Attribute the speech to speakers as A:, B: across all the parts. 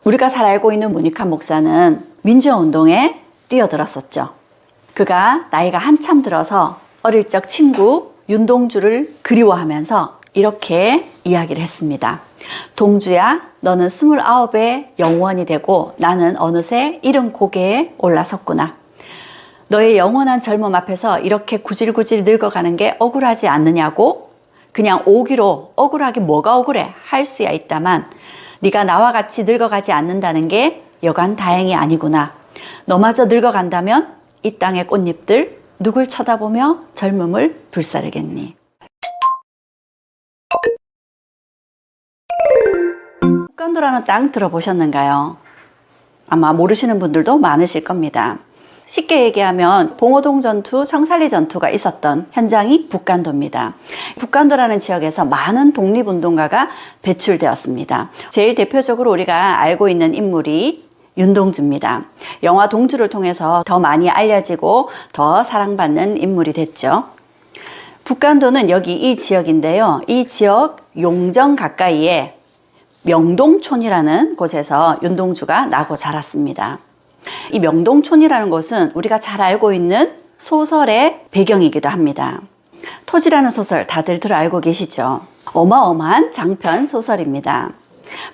A: 우리가 잘 알고 있는 문익환 목사는 민주화운동에 뛰어들었었죠. 그가 나이가 한참 들어서 어릴 적 친구 윤동주를 그리워하면서 이렇게 이야기를 했습니다. 동주야, 너는 29의 영원이 되고 나는 어느새 70 고개에 올라섰구나. 너의 영원한 젊음 앞에서 이렇게 구질구질 늙어가는 게 억울하지 않느냐고? 그냥 오기로 억울하게 뭐가 억울해? 할 수야 있다만 네가 나와 같이 늙어가지 않는다는 게 여간 다행이 아니구나. 너마저 늙어간다면 이 땅의 꽃잎들 누굴 쳐다보며 젊음을 불사르겠니? 북간도라는 땅 들어보셨는가요? 아마 모르시는 분들도 많으실 겁니다. 쉽게 얘기하면 봉오동 전투, 청산리 전투가 있었던 현장이 북간도입니다. 북간도라는 지역에서 많은 독립운동가가 배출되었습니다. 제일 대표적으로 우리가 알고 있는 인물이 윤동주입니다. 영화 동주를 통해서 더 많이 알려지고 더 사랑받는 인물이 됐죠. 북간도는 여기 이 지역인데요. 이 지역 용정 가까이에 명동촌이라는 곳에서 윤동주가 나고 자랐습니다. 이 명동촌이라는 곳은 우리가 잘 알고 있는 소설의 배경이기도 합니다. 토지라는 소설 다들 들어 알고 계시죠? 어마어마한 장편 소설입니다.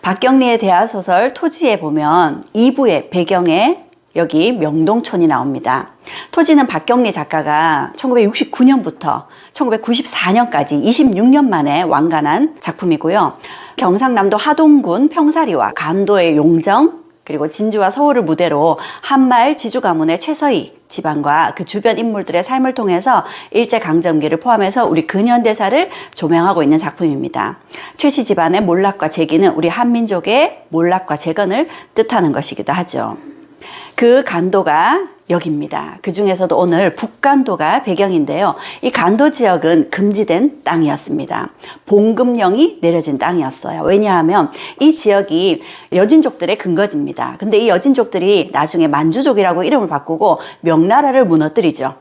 A: 박경리의 대하소설 토지에 보면 2부의 배경에 여기 명동촌이 나옵니다. 토지는 박경리 작가가 1969년부터 1994년까지 26년 만에 완간한 작품이고요. 경상남도 하동군 평사리와 간도의 용정, 그리고 진주와 서울을 무대로 한말 지주 가문의 최서희 집안과 그 주변 인물들의 삶을 통해서 일제강점기를 포함해서 우리 근현대사를 조명하고 있는 작품입니다. 최씨 집안의 몰락과 재기는 우리 한민족의 몰락과 재건을 뜻하는 것이기도 하죠. 그 간도가 여기입니다. 그 중에서도 오늘 북간도가 배경인데요. 이 간도 지역은 금지된 땅이었습니다. 봉금령이 내려진 땅이었어요. 왜냐하면 이 지역이 여진족들의 근거지입니다. 근데 이 여진족들이 나중에 만주족이라고 이름을 바꾸고 명나라를 무너뜨리죠.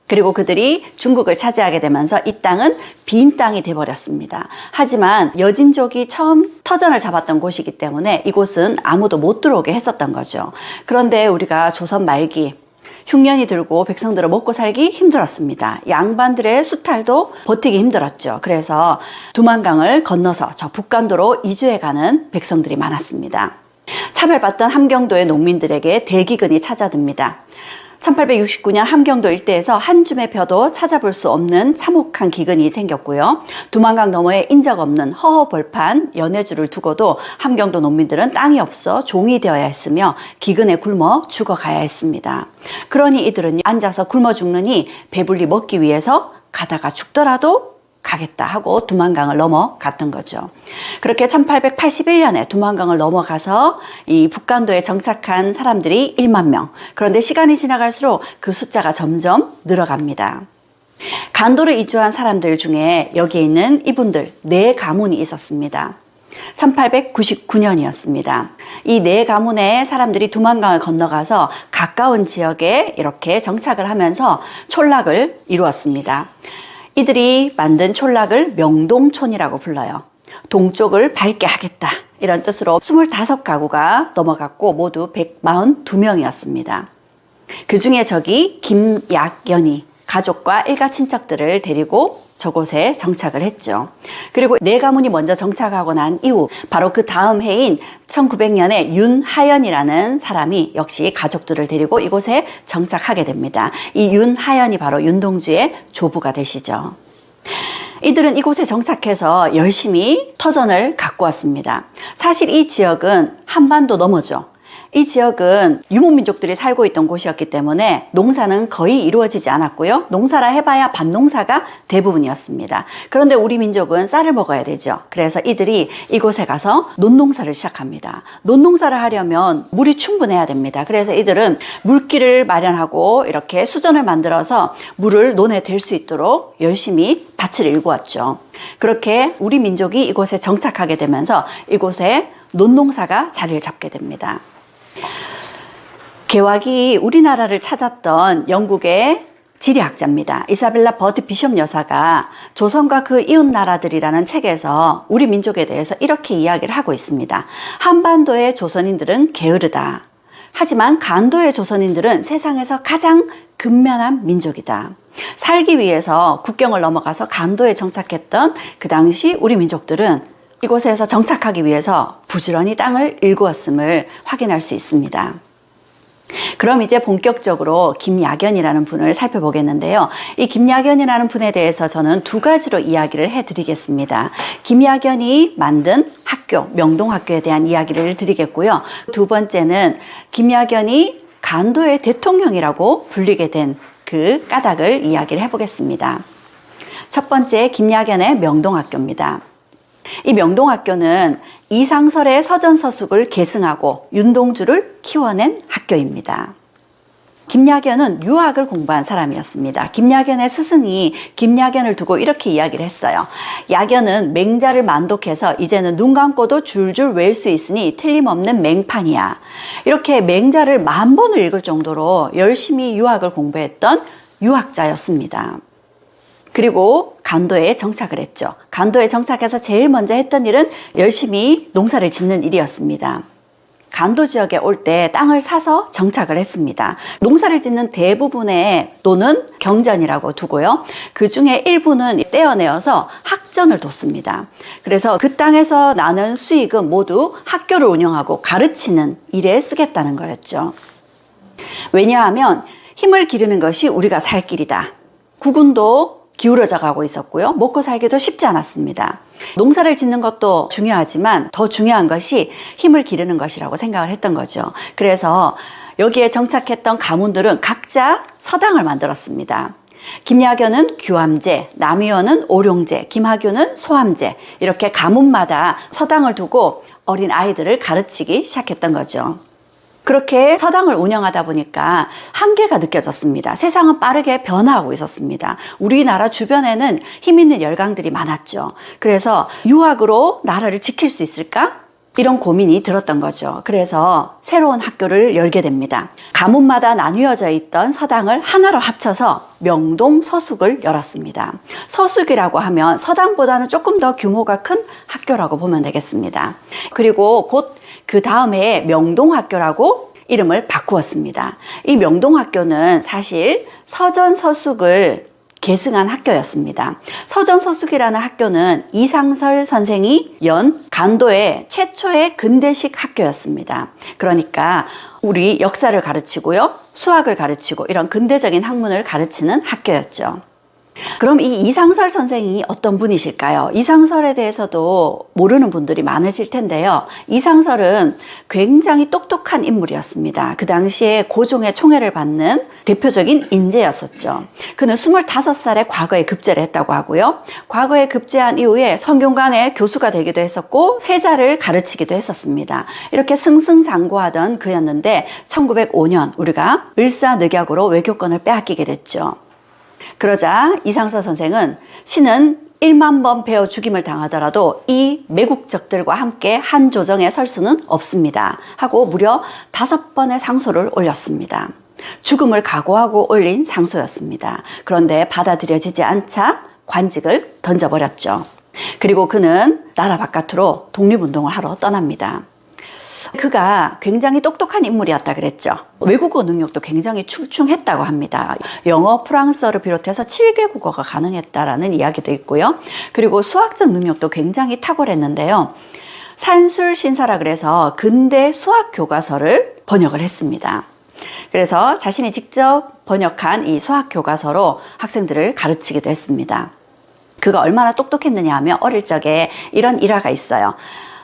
A: 그리고 그들이 중국을 차지하게 되면서 이 땅은 빈 땅이 돼버렸습니다. 하지만 여진족이 처음 터전을 잡았던 곳이기 때문에 이곳은 아무도 못 들어오게 했었던 거죠. 그런데 우리가 조선 말기 흉년이 들고 백성들은 먹고 살기 힘들었습니다. 양반들의 수탈도 버티기 힘들었죠. 그래서 두만강을 건너서 저 북간도로 이주해가는 백성들이 많았습니다. 차별받던 함경도의 농민들에게 대기근이 찾아듭니다. 1869년 함경도 일대에서 한 줌의 벼도 찾아볼 수 없는 참혹한 기근이 생겼고요. 두만강 너머에 인적 없는 허허벌판 연해주를 두고도 함경도 농민들은 땅이 없어 종이 되어야 했으며 기근에 굶어 죽어가야 했습니다. 그러니 이들은 앉아서 굶어 죽느니 배불리 먹기 위해서 가다가 죽더라도 가겠다 하고 두만강을 넘어갔던 거죠. 그렇게 1881년에 두만강을 넘어가서 이 북간도에 정착한 사람들이 1만 명. 그런데 시간이 지나갈수록 그 숫자가 점점 늘어갑니다. 간도로 이주한 사람들 중에 여기에 있는 이분들 4가문이 있었습니다. 1899년이었습니다. 이 4가문의 사람들이 두만강을 건너가서 가까운 지역에 이렇게 정착을 하면서 촌락을 이루었습니다. 이들이 만든 촌락을 명동촌이라고 불러요. 동쪽을 밝게 하겠다 이런 뜻으로 25가구가 넘어갔고 모두 142명이었습니다. 그 중에 저기 김약연이 가족과 일가 친척들을 데리고 저곳에 정착을 했죠. 그리고 4가문이 먼저 정착하고 난 이후 바로 그 다음 해인 1900년에 윤하연이라는 사람이 역시 가족들을 데리고 이곳에 정착하게 됩니다. 이 윤하연이 바로 윤동주의 조부가 되시죠. 이들은 이곳에 정착해서 열심히 터전을 갖고 왔습니다. 사실 이 지역은 한반도 너머죠. 이 지역은 유목민족들이 살고 있던 곳이었기 때문에 농사는 거의 이루어지지 않았고요. 농사라 해봐야 밭농사가 대부분이었습니다. 그런데 우리 민족은 쌀을 먹어야 되죠. 그래서 이들이 이곳에 가서 논농사를 시작합니다. 논농사를 하려면 물이 충분해야 됩니다. 그래서 이들은 물길을 마련하고 이렇게 수전을 만들어서 물을 논에 댈 수 있도록 열심히 밭을 일구었죠. 그렇게 우리 민족이 이곳에 정착하게 되면서 이곳에 논농사가 자리를 잡게 됩니다. 개화기 우리나라를 찾았던 영국의 지리학자입니다. 이사벨라 버드 비숍 여사가 조선과 그 이웃 나라들이라는 책에서 우리 민족에 대해서 이렇게 이야기를 하고 있습니다. 한반도의 조선인들은 게으르다. 하지만 간도의 조선인들은 세상에서 가장 근면한 민족이다. 살기 위해서 국경을 넘어가서 간도에 정착했던 그 당시 우리 민족들은 이곳에서 정착하기 위해서 부지런히 땅을 일구었음을 확인할 수 있습니다. 그럼 이제 본격적으로 김야견이라는 분을 살펴보겠는데요. 이 김야견이라는 분에 대해서 저는 두 가지로 이야기를 해드리겠습니다. 김야견이 만든 학교, 명동학교에 대한 이야기를 드리겠고요. 두 번째는 김야견이 간도의 대통령이라고 불리게 된 그 까닭을 이야기를 해보겠습니다. 첫 번째, 김야견의 명동학교입니다. 이 명동학교는 이상설의 서전서숙을 계승하고 윤동주를 키워낸 학교입니다. 김야견은 유학을 공부한 사람이었습니다. 김야견의 스승이 김야견을 두고 이렇게 이야기를 했어요. 야견은 맹자를 만독해서 이제는 눈 감고도 줄줄 외울 수 있으니 틀림없는 맹판이야. 이렇게 맹자를 10,000번을 읽을 정도로 열심히 유학을 공부했던 유학자였습니다. 그리고 간도에 정착을 했죠. 간도에 정착해서 제일 먼저 했던 일은 열심히 농사를 짓는 일이었습니다. 간도 지역에 올 때 땅을 사서 정착을 했습니다. 농사를 짓는 대부분의 돈은 경전이라고 두고요. 그 중에 일부는 떼어내어서 학전을 뒀습니다. 그래서 그 땅에서 나는 수익은 모두 학교를 운영하고 가르치는 일에 쓰겠다는 거였죠. 왜냐하면 힘을 기르는 것이 우리가 살 길이다. 국운도 기울어져 가고 있었고요. 먹고 살기도 쉽지 않았습니다. 농사를 짓는 것도 중요하지만 더 중요한 것이 힘을 기르는 것이라고 생각을 했던 거죠. 그래서 여기에 정착했던 가문들은 각자 서당을 만들었습니다. 김야견은 규암제, 남이원은 오룡제, 김하교는 소암제, 이렇게 가문마다 서당을 두고 어린 아이들을 가르치기 시작했던 거죠. 그렇게 서당을 운영하다 보니까 한계가 느껴졌습니다. 세상은 빠르게 변화하고 있었습니다. 우리나라 주변에는 힘 있는 열강들이 많았죠. 그래서 유학으로 나라를 지킬 수 있을까? 이런 고민이 들었던 거죠. 그래서 새로운 학교를 열게 됩니다. 가문마다 나뉘어져 있던 서당을 하나로 합쳐서 명동서숙을 열었습니다. 서숙이라고 하면 서당보다는 조금 더 규모가 큰 학교라고 보면 되겠습니다. 그리고 곧 그 다음에 명동학교라고 이름을 바꾸었습니다. 이 명동학교는 사실 서전서숙을 계승한 학교였습니다. 서전서숙이라는 학교는 이상설 선생이 연 간도의 최초의 근대식 학교였습니다. 그러니까 우리 역사를 가르치고요, 수학을 가르치고 이런 근대적인 학문을 가르치는 학교였죠. 그럼 이 이상설 선생이 어떤 분이실까요? 이상설에 대해서도 모르는 분들이 많으실 텐데요. 이상설은 굉장히 똑똑한 인물이었습니다. 그 당시에 고종의 총애를 받는 대표적인 인재였었죠. 그는 25살에 과거에 급제를 했다고 하고요. 과거에 급제한 이후에 성균관의 교수가 되기도 했었고 세자를 가르치기도 했었습니다. 이렇게 승승장구하던 그였는데 1905년 우리가 을사늑약으로 외교권을 빼앗기게 됐죠. 그러자 이상설 선생은 신은 1만 번 베어 죽임을 당하더라도 이 매국적들과 함께 한 조정에 설 수는 없습니다 하고 무려 5번의 상소를 올렸습니다. 죽음을 각오하고 올린 상소였습니다. 그런데 받아들여지지 않자 관직을 던져버렸죠. 그리고 그는 나라 바깥으로 독립운동을 하러 떠납니다. 그가 굉장히 똑똑한 인물이었다 그랬죠. 외국어 능력도 굉장히 출중했다고 합니다. 영어, 프랑스어를 비롯해서 7개 국어가 가능했다라는 이야기도 있고요. 그리고 수학적 능력도 굉장히 탁월했는데요. 산술신사라 그래서 근대 수학 교과서를 번역을 했습니다. 그래서 자신이 직접 번역한 이 수학 교과서로 학생들을 가르치기도 했습니다. 그가 얼마나 똑똑했느냐 하면 어릴 적에 이런 일화가 있어요.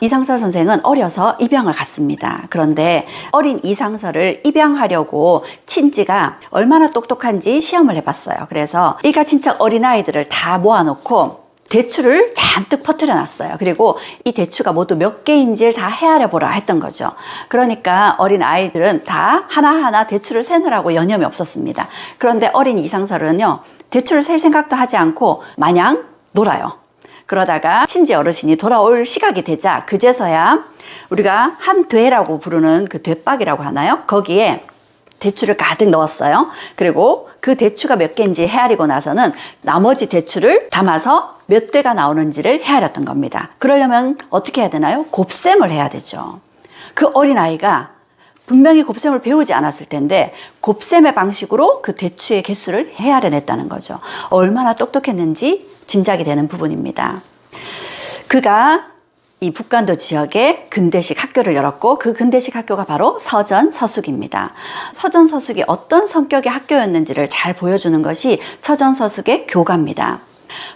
A: 이상설 선생은 어려서 입양을 갔습니다. 그런데 어린 이상설을 입양하려고 친지가 얼마나 똑똑한지 시험을 해봤어요. 그래서 일가친척 어린아이들을 다 모아놓고 대추를 잔뜩 퍼뜨려 놨어요. 그리고 이 대추가 모두 몇 개인지를 다 헤아려 보라 했던 거죠. 그러니까 어린 아이들은 다 하나하나 대추를 세느라고 여념이 없었습니다. 그런데 어린 이상설은요, 대추를 셀 생각도 하지 않고 마냥 놀아요. 그러다가 친지 어르신이 돌아올 시각이 되자 그제서야 우리가 한 되라고 부르는 그 되박이라고 하나요? 거기에 대추를 가득 넣었어요. 그리고 그 대추가 몇 개인지 헤아리고 나서는 나머지 대추를 담아서 몇 대가 나오는지를 헤아렸던 겁니다. 그러려면 어떻게 해야 되나요? 곱셈을 해야 되죠. 그 어린아이가 분명히 곱셈을 배우지 않았을 텐데 곱셈의 방식으로 그 대추의 개수를 헤아려냈다는 거죠. 얼마나 똑똑했는지 짐작이 되는 부분입니다. 그가 이 북간도 지역에 근대식 학교를 열었고 그 근대식 학교가 바로 서전서숙입니다. 서전서숙이 어떤 성격의 학교였는지를 잘 보여주는 것이 서전서숙의 교가입니다.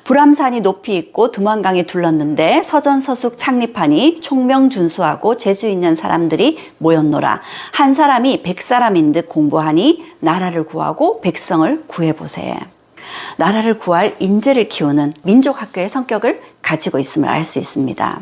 A: 불암산이 높이 있고 두만강이 둘렀는데 서전서숙 창립하니 총명준수하고 재주 있는 사람들이 모였노라. 한 사람이 100사람인 듯 공부하니 나라를 구하고 백성을 구해보세. 나라를 구할 인재를 키우는 민족학교의 성격을 가지고 있음을 알 수 있습니다.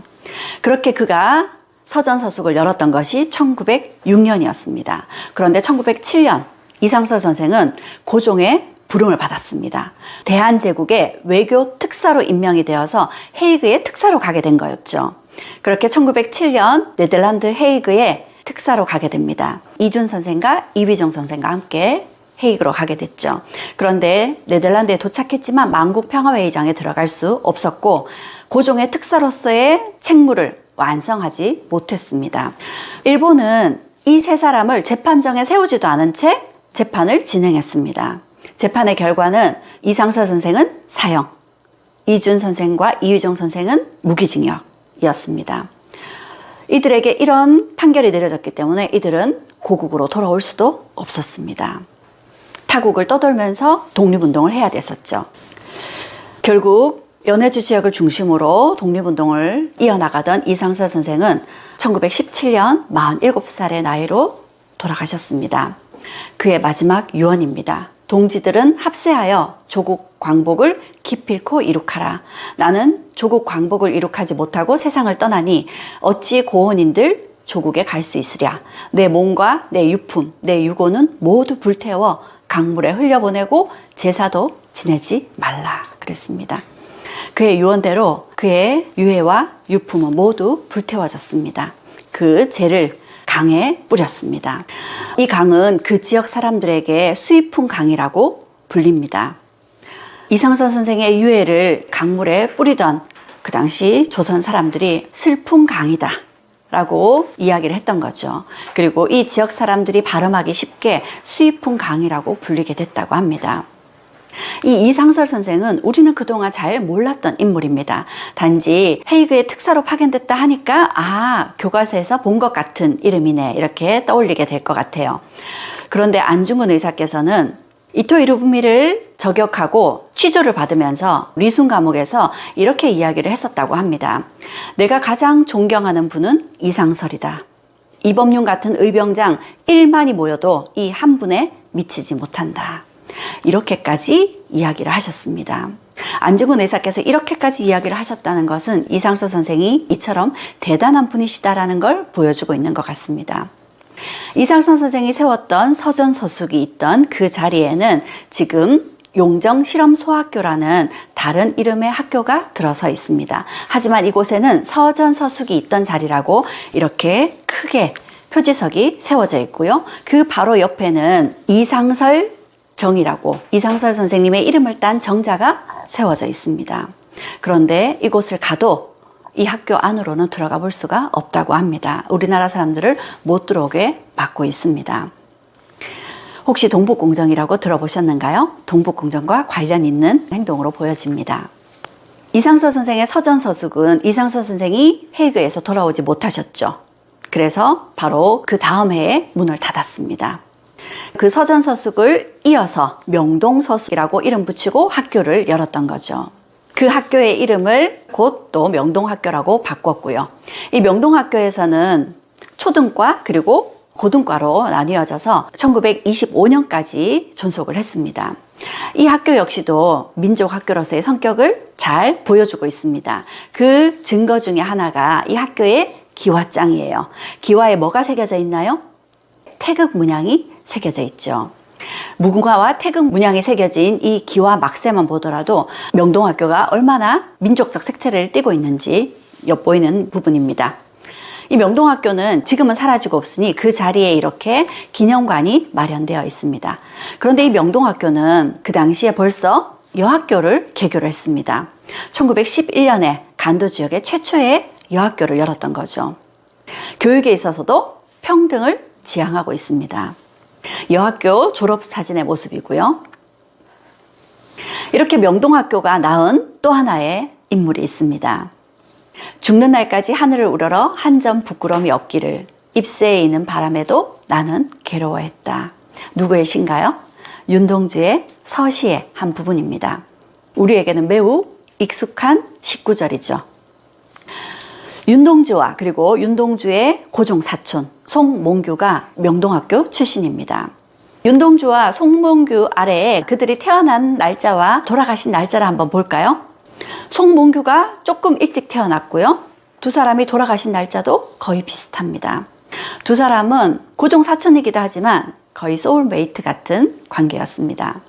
A: 그렇게 그가 서전서숙을 열었던 것이 1906년이었습니다. 그런데 1907년 이상설 선생은 고종의 부름을 받았습니다. 대한제국의 외교 특사로 임명이 되어서 헤이그의 특사로 가게 된 거였죠. 그렇게 1907년 네덜란드 헤이그에 특사로 가게 됩니다. 이준 선생과 이휘정 선생과 함께 헤이그로 가게 됐죠. 그런데 네덜란드에 도착했지만 만국평화회의장에 들어갈 수 없었고 고종의 특사로서의 책무를 완성하지 못했습니다. 일본은 이 세 사람을 재판정에 세우지도 않은 채 재판을 진행했습니다. 재판의 결과는 이상서 선생은 사형, 이준 선생과 이휘정 선생은 무기징역이었습니다. 이들에게 이런 판결이 내려졌기 때문에 이들은 고국으로 돌아올 수도 없었습니다. 타국을 떠돌면서 독립운동을 해야 됐었죠. 결국 연해주 지역을 중심으로 독립운동을 이어나가던 이상설 선생은 1917년 47살의 나이로 돌아가셨습니다. 그의 마지막 유언입니다. 동지들은 합세하여 조국 광복을 기필코 이룩하라. 나는 조국 광복을 이룩하지 못하고 세상을 떠나니 어찌 고원인들 조국에 갈 수 있으랴. 내 몸과 내 유품, 내 유고는 모두 불태워 강물에 흘려보내고 제사도 지내지 말라. 그랬습니다. 그의 유언대로 그의 유해와 유품은 모두 불태워졌습니다. 그 죄를 강에 뿌렸습니다. 이 강은 그 지역 사람들에게 수이풍 강이라고 불립니다. 이상선 선생의 유해를 강물에 뿌리던 그 당시 조선 사람들이 슬픈 강이다 라고 이야기를 했던 거죠. 그리고 이 지역 사람들이 발음하기 쉽게 수이풍 강이라고 불리게 됐다고 합니다. 이 이상설 선생은 우리는 그동안 잘 몰랐던 인물입니다. 단지 헤이그의 특사로 파견됐다 하니까 교과서에서 본 것 같은 이름이네 이렇게 떠올리게 될 것 같아요. 그런데 안중근 의사께서는 이토 히로부미를 저격하고 취조를 받으면서 리순 감옥에서 이렇게 이야기를 했었다고 합니다. 내가 가장 존경하는 분은 이상설이다. 이범용 같은 의병장 1만이 모여도 이 한 분에 미치지 못한다. 이렇게까지 이야기를 하셨습니다. 안중근 의사께서 이렇게까지 이야기를 하셨다는 것은 이상서 선생이 이처럼 대단한 분이시다라는 걸 보여주고 있는 것 같습니다. 이상서 선생이 세웠던 서전서숙이 있던 그 자리에는 지금 용정실험소학교라는 다른 이름의 학교가 들어서 있습니다. 하지만 이곳에는 서전서숙이 있던 자리라고 이렇게 크게 표지석이 세워져 있고요. 그 바로 옆에는 이상설 정이라고 이상설 선생님의 이름을 딴 정자가 세워져 있습니다. 그런데 이곳을 가도 이 학교 안으로는 들어가 볼 수가 없다고 합니다. 우리나라 사람들을 못 들어오게 막고 있습니다. 혹시 동북공정이라고 들어보셨는가요? 동북공정과 관련 있는 행동으로 보여집니다. 이상서 선생의 서전서숙은 이상서 선생이 헤이그에서 돌아오지 못하셨죠. 그래서 바로 그 다음 해에 문을 닫았습니다. 그 서전서숙을 이어서 명동서숙이라고 이름 붙이고 학교를 열었던 거죠. 그 학교의 이름을 곧 또 명동학교라고 바꿨고요. 이 명동학교에서는 초등과 그리고 고등과로 나뉘어져서 1925년까지 존속을 했습니다. 이 학교 역시도 민족학교로서의 성격을 잘 보여주고 있습니다. 그 증거 중에 하나가 이 학교의 기와장이에요. 기와에 뭐가 새겨져 있나요? 태극 문양이 새겨져 있죠. 무궁화와 태극 문양이 새겨진 이 기와 막새만 보더라도 명동학교가 얼마나 민족적 색채를 띠고 있는지 엿보이는 부분입니다. 이 명동학교는 지금은 사라지고 없으니 그 자리에 이렇게 기념관이 마련되어 있습니다. 그런데 이 명동학교는 그 당시에 벌써 여학교를 개교를 했습니다. 1911년에 간도 지역에 최초의 여학교를 열었던 거죠. 교육에 있어서도 평등을 지향하고 있습니다. 여학교 졸업사진의 모습이고요. 이렇게 명동학교가 낳은 또 하나의 인물이 있습니다. 죽는 날까지 하늘을 우러러 한 점 부끄러움이 없기를 잎새에 있는 바람에도 나는 괴로워했다. 누구의 시인가요? 윤동주의 서시의 한 부분입니다. 우리에게는 매우 익숙한 19절이죠. 윤동주와 그리고 윤동주의 고종 사촌 송몽규가 명동학교 출신입니다. 윤동주와 송몽규 아래에 그들이 태어난 날짜와 돌아가신 날짜를 한번 볼까요? 송몽규가 조금 일찍 태어났고요. 두 사람이 돌아가신 날짜도 거의 비슷합니다. 두 사람은 고종 사촌이기도 하지만 거의 소울메이트 같은 관계였습니다.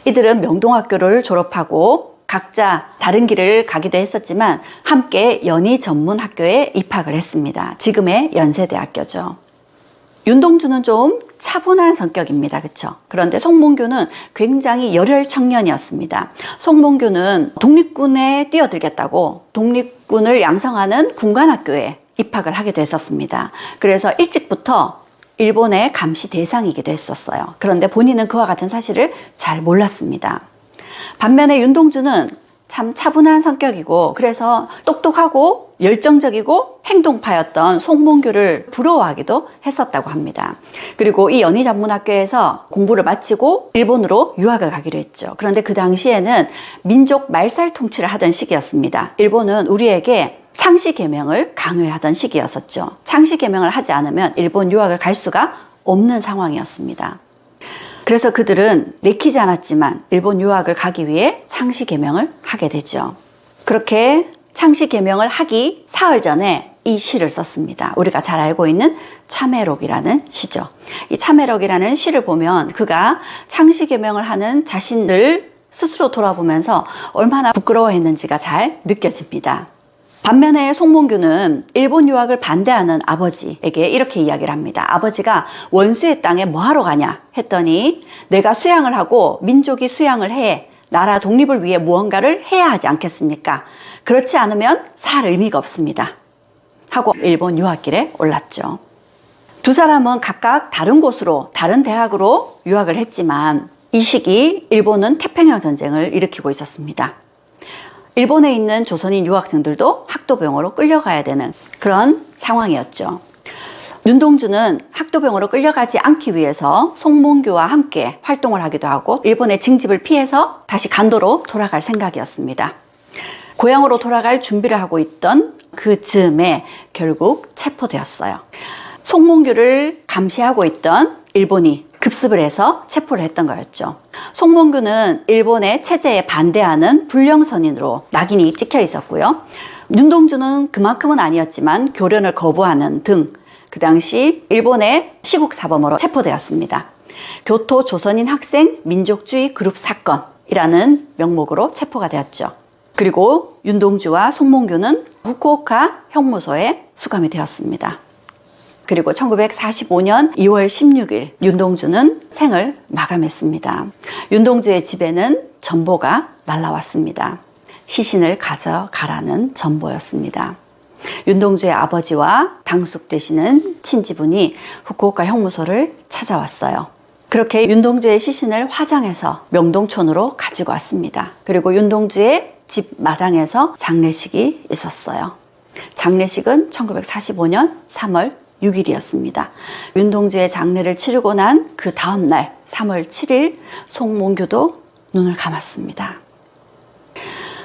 A: 이들은 명동학교를 졸업하고 각자 다른 길을 가기도 했었지만 함께 연희 전문학교에 입학을 했습니다. 지금의 연세대학교죠. 윤동주는 좀 차분한 성격입니다. 그렇죠? 그런데 송몽규는 굉장히 열혈 청년이었습니다. 송몽규는 독립군에 뛰어들겠다고 독립군을 양성하는 군관학교에 입학을 하게 됐었습니다. 그래서 일찍부터 일본의 감시 대상이기도 했었어요. 그런데 본인은 그와 같은 사실을 잘 몰랐습니다. 반면에 윤동주는 참 차분한 성격이고 그래서 똑똑하고 열정적이고 행동파였던 송몽규를 부러워하기도 했었다고 합니다. 그리고 이 연희전문학교에서 공부를 마치고 일본으로 유학을 가기로 했죠. 그런데 그 당시에는 민족 말살 통치를 하던 시기였습니다. 일본은 우리에게 창씨 개명을 강요하던 시기였었죠. 창씨 개명을 하지 않으면 일본 유학을 갈 수가 없는 상황이었습니다. 그래서 그들은 내키지 않았지만 일본 유학을 가기 위해 창씨 개명을 하게 되죠. 그렇게 창씨 개명을 하기 사흘 전에 이 시를 썼습니다. 우리가 잘 알고 있는 참회록이라는 시죠. 이 참회록이라는 시를 보면 그가 창씨 개명을 하는 자신을 스스로 돌아보면서 얼마나 부끄러워했는지가 잘 느껴집니다. 반면에 송몽규는 일본 유학을 반대하는 아버지에게 이렇게 이야기를 합니다. 아버지가 원수의 땅에 뭐하러 가냐 했더니 내가 수양을 하고 민족이 수양을 해 나라 독립을 위해 무언가를 해야 하지 않겠습니까? 그렇지 않으면 살 의미가 없습니다. 하고 일본 유학길에 올랐죠. 두 사람은 각각 다른 곳으로 다른 대학으로 유학을 했지만 이 시기 일본은 태평양 전쟁을 일으키고 있었습니다. 일본에 있는 조선인 유학생들도 학도병으로 끌려가야 되는 그런 상황이었죠. 윤동주는 학도병으로 끌려가지 않기 위해서 송몽규와 함께 활동을 하기도 하고 일본의 징집을 피해서 다시 간도로 돌아갈 생각이었습니다. 고향으로 돌아갈 준비를 하고 있던 그 즈음에 결국 체포되었어요. 송몽규를 감시하고 있던 일본이 급습을 해서 체포를 했던 거였죠. 송몽규는 일본의 체제에 반대하는 불령선인으로 낙인이 찍혀 있었고요. 윤동주는 그만큼은 아니었지만 교련을 거부하는 등 그 당시 일본의 시국사범으로 체포되었습니다. 교토 조선인 학생 민족주의 그룹 사건이라는 명목으로 체포가 되었죠. 그리고 윤동주와 송몽규는 후쿠오카 형무소에 수감이 되었습니다. 그리고 1945년 2월 16일 윤동주는 생을 마감했습니다. 윤동주의 집에는 전보가 날라왔습니다. 시신을 가져가라는 전보였습니다. 윤동주의 아버지와 당숙 되시는 친지분이 후쿠오카 형무소를 찾아왔어요. 그렇게 윤동주의 시신을 화장해서 명동촌으로 가지고 왔습니다. 그리고 윤동주의 집 마당에서 장례식이 있었어요. 장례식은 1945년 3월 6일이었습니다. 윤동주의 장례를 치르고 난 그 다음 날 3월 7일 송몽규도 눈을 감았습니다.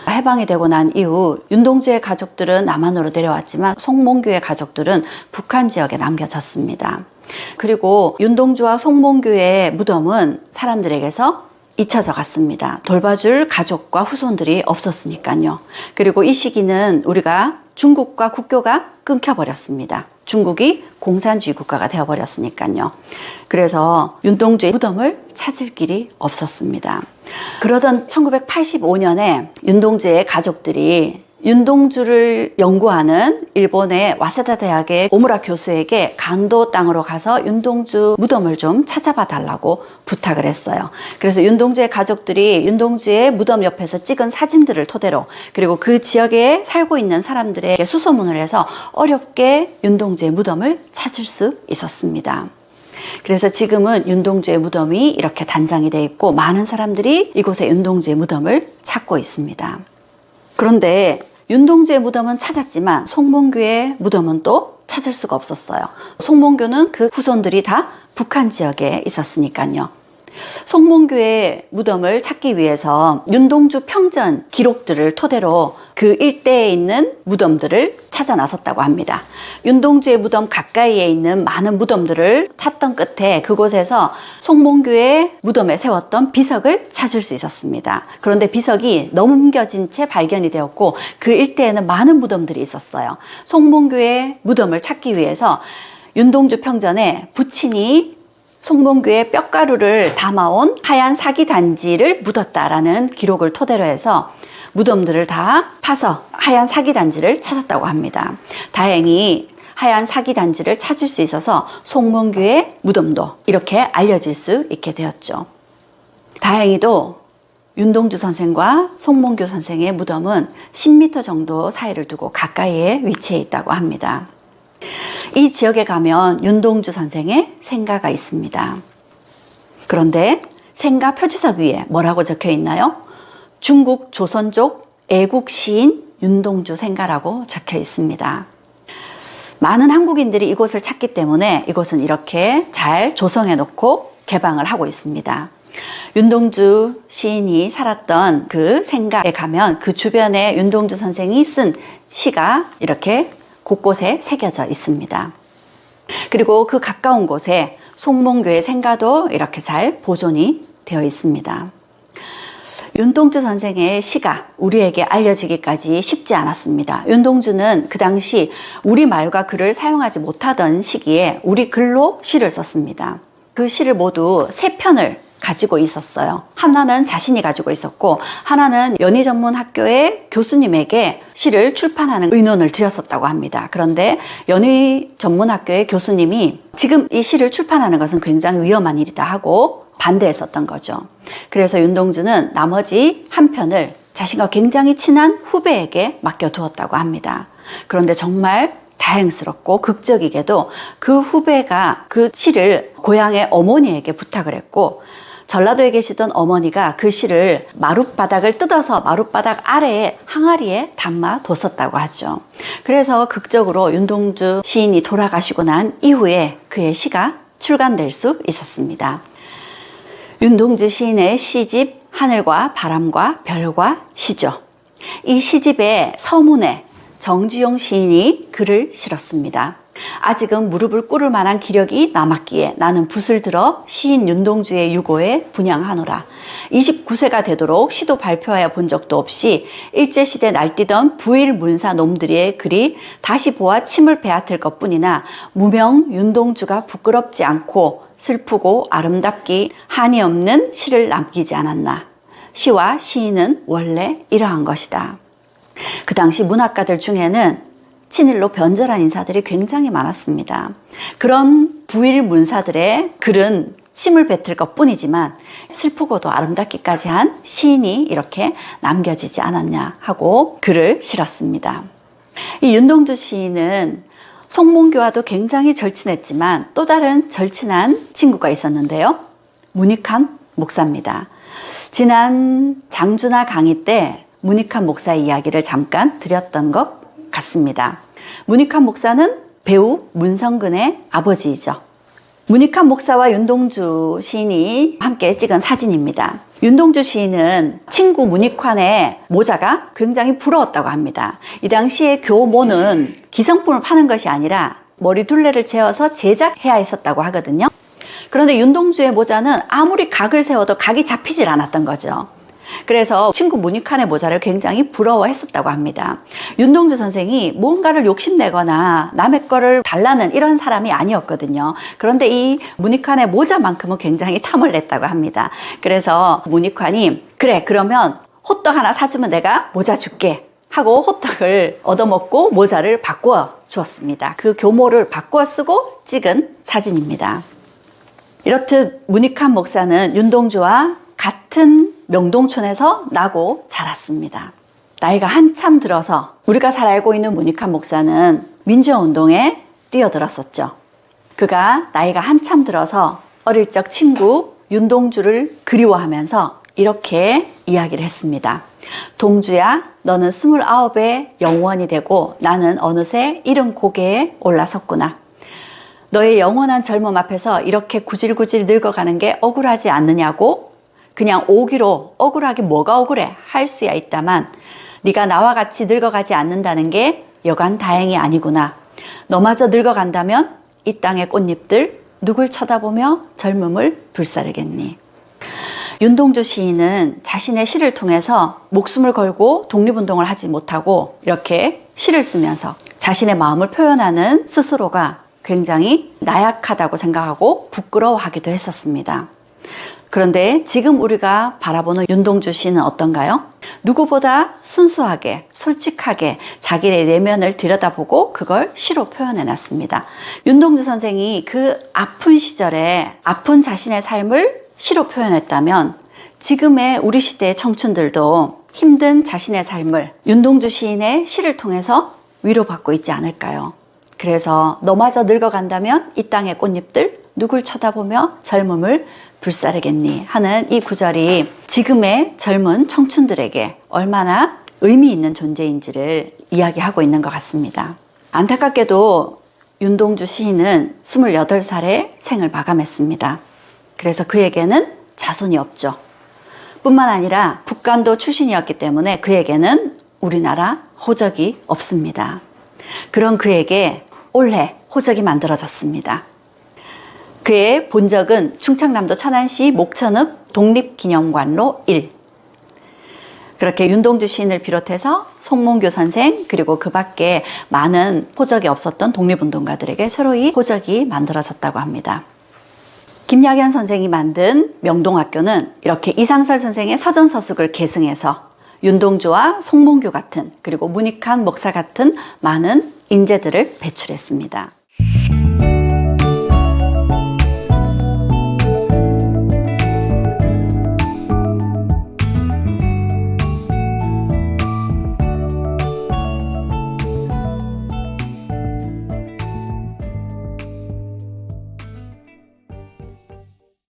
A: 해방이 되고 난 이후 윤동주의 가족들은 남한으로 내려왔지만 송몽규의 가족들은 북한 지역에 남겨졌습니다. 그리고 윤동주와 송몽규의 무덤은 사람들에게서 잊혀져 갔습니다. 돌봐줄 가족과 후손들이 없었으니까요. 그리고 이 시기는 우리가 중국과 국교가 끊겨버렸습니다. 중국이 공산주의 국가가 되어버렸으니까요. 그래서 윤동주의 무덤을 찾을 길이 없었습니다. 그러던 1985년에 윤동주의 가족들이 윤동주를 연구하는 일본의 와세다 대학의 오무라 교수에게 강도 땅으로 가서 윤동주 무덤을 좀 찾아봐 달라고 부탁을 했어요. 그래서 윤동주의 가족들이 윤동주의 무덤 옆에서 찍은 사진들을 토대로, 그리고 그 지역에 살고 있는 사람들에게 수소문을 해서 어렵게 윤동주의 무덤을 찾을 수 있었습니다. 그래서 지금은 윤동주의 무덤이 이렇게 단장이 되어 있고 많은 사람들이 이곳에 윤동주의 무덤을 찾고 있습니다. 그런데 윤동주의 무덤은 찾았지만 송몽규의 무덤은 또 찾을 수가 없었어요. 송몽규는 그 후손들이 다 북한 지역에 있었으니까요. 송몽규의 무덤을 찾기 위해서 윤동주 평전 기록들을 토대로 그 일대에 있는 무덤들을 찾아 나섰다고 합니다. 윤동주의 무덤 가까이에 있는 많은 무덤들을 찾던 끝에 그곳에서 송몽규의 무덤에 세웠던 비석을 찾을 수 있었습니다. 그런데 비석이 넘겨진 채 발견이 되었고 그 일대에는 많은 무덤들이 있었어요. 송몽규의 무덤을 찾기 위해서 윤동주 평전에 부친이 송몽규의 뼈가루를 담아온 하얀 사기 단지를 묻었다라는 기록을 토대로 해서 무덤들을 다 파서 하얀 사기 단지를 찾았다고 합니다. 다행히 하얀 사기 단지를 찾을 수 있어서 송몽규의 무덤도 이렇게 알려질 수 있게 되었죠. 다행히도 윤동주 선생과 송몽규 선생의 무덤은 10m 정도 사이를 두고 가까이에 위치해 있다고 합니다. 이 지역에 가면 윤동주 선생의 생가가 있습니다. 그런데 생가 표지석 위에 뭐라고 적혀 있나요? 중국 조선족 애국 시인 윤동주 생가라고 적혀 있습니다. 많은 한국인들이 이곳을 찾기 때문에 이곳은 이렇게 잘 조성해 놓고 개방을 하고 있습니다. 윤동주 시인이 살았던 그 생가에 가면 그 주변에 윤동주 선생이 쓴 시가 이렇게 곳곳에 새겨져 있습니다. 그리고 그 가까운 곳에 송몽규의 생가도 이렇게 잘 보존이 되어 있습니다. 윤동주 선생의 시가 우리에게 알려지기까지 쉽지 않았습니다. 윤동주는 그 당시 우리말과 글을 사용하지 못하던 시기에 우리 글로 시를 썼습니다. 그 시를 모두 3편을 가지고 있었어요. 하나는 자신이 가지고 있었고 하나는 연희전문학교의 교수님에게 시를 출판하는 의논을 드렸었다고 합니다. 그런데 연희전문학교의 교수님이 지금 이 시를 출판하는 것은 굉장히 위험한 일이다 하고 반대했었던 거죠. 그래서 윤동주는 나머지 한 편을 자신과 굉장히 친한 후배에게 맡겨두었다고 합니다. 그런데 정말 다행스럽고 극적이게도 그 후배가 그 시를 고향의 어머니에게 부탁을 했고 전라도에 계시던 어머니가 그 시를 마룻바닥을 뜯어서 마룻바닥 아래에 항아리에 담아 뒀었다고 하죠. 그래서 극적으로 윤동주 시인이 돌아가시고 난 이후에 그의 시가 출간될 수 있었습니다. 윤동주 시인의 시집 하늘과 바람과 별과 시죠. 이 시집의 서문에 정주용 시인이 글을 실었습니다. 아직은 무릎을 꿇을 만한 기력이 남았기에 나는 붓을 들어 시인 윤동주의 유고에 분양하노라. 29세가 되도록 시도 발표하여 본 적도 없이 일제시대 날뛰던 부일문사 놈들의 글이 다시 보아 침을 베앗을 것뿐이나 무명 윤동주가 부끄럽지 않고 슬프고 아름답기 한이 없는 시를 남기지 않았나. 시와 시인은 원래 이러한 것이다. 그 당시 문학가들 중에는 친일로 변절한 인사들이 굉장히 많았습니다. 그런 부일 문사들의 글은 침을 뱉을 것뿐이지만 슬프고도 아름답기까지 한 시인이 이렇게 남겨지지 않았냐 하고 글을 실었습니다. 이 윤동주 시인은 송몽규와도 굉장히 절친했지만 또 다른 절친한 친구가 있었는데요. 문익환 목사입니다. 지난 장주나 강의 때 문익환 목사의 이야기를 잠깐 드렸던 것 같습니다. 문익환 목사는 배우 문성근의 아버지이죠. 문익환 목사와 윤동주 시인이 함께 찍은 사진입니다. 윤동주 시인은 친구 문익환의 모자가 굉장히 부러웠다고 합니다. 이 당시에 교모는 기성품을 파는 것이 아니라 머리 둘레를 재어서 제작해야 했었다고 하거든요. 그런데 윤동주의 모자는 아무리 각을 세워도 각이 잡히질 않았던 거죠. 그래서 친구 문익환의 모자를 굉장히 부러워했었다고 합니다. 윤동주 선생이 뭔가를 욕심내거나 남의 거를 달라는 이런 사람이 아니었거든요. 그런데 이 문익환의 모자만큼은 굉장히 탐을 냈다고 합니다. 그래서 문익환이 그래 그러면 호떡 하나 사주면 내가 모자 줄게 하고 호떡을 얻어먹고 모자를 바꾸어 주었습니다. 그 교모를 바꾸어 쓰고 찍은 사진입니다. 이렇듯 문익환 목사는 윤동주와 같은 명동촌에서 나고 자랐습니다. 나이가 한참 들어서 우리가 잘 알고 있는 문익환 목사는 민주화 운동에 뛰어들었었죠. 그가 나이가 한참 들어서 어릴 적 친구 윤동주를 그리워하면서 이렇게 이야기를 했습니다. 동주야, 너는 29의 영원이 되고 나는 어느새 70고개에 올라섰구나. 너의 영원한 젊음 앞에서 이렇게 구질구질 늙어가는 게 억울하지 않느냐고? 그냥 오기로 억울하게 뭐가 억울해? 할 수야 있다만 네가 나와 같이 늙어가지 않는다는 게 여간 다행이 아니구나. 너마저 늙어간다면 이 땅의 꽃잎들 누굴 쳐다보며 젊음을 불사르겠니? 윤동주 시인은 자신의 시를 통해서 목숨을 걸고 독립운동을 하지 못하고 이렇게 시를 쓰면서 자신의 마음을 표현하는 스스로가 굉장히 나약하다고 생각하고 부끄러워하기도 했었습니다. 그런데 지금 우리가 바라보는 윤동주 시는 어떤가요? 누구보다 순수하게, 솔직하게 자기의 내면을 들여다보고 그걸 시로 표현해놨습니다. 윤동주 선생이 그 아픈 시절에 아픈 자신의 삶을 시로 표현했다면 지금의 우리 시대의 청춘들도 힘든 자신의 삶을 윤동주 시인의 시를 통해서 위로받고 있지 않을까요? 그래서 너마저 늙어간다면 이 땅의 꽃잎들 누굴 쳐다보며 젊음을 불사르겠니 하는 이 구절이 지금의 젊은 청춘들에게 얼마나 의미 있는 존재인지를 이야기하고 있는 것 같습니다. 안타깝게도 윤동주 시인은 28살에 생을 마감했습니다. 그래서 그에게는 자손이 없죠. 뿐만 아니라 북간도 출신이었기 때문에 그에게는 우리나라 호적이 없습니다. 그런 그에게 올해 호적이 만들어졌습니다. 그의 본적은 충청남도 천안시 목천읍 독립기념관로 1. 그렇게 윤동주 시인을 비롯해서 송몽규 선생 그리고 그 밖에 많은 호적이 없었던 독립운동가들에게 새로이 호적이 만들어졌다고 합니다. 김약연 선생이 만든 명동학교는 이렇게 이상설 선생의 서전서숙을 계승해서 윤동주와 송몽규 같은 그리고 문익환 목사 같은 많은 인재들을 배출했습니다.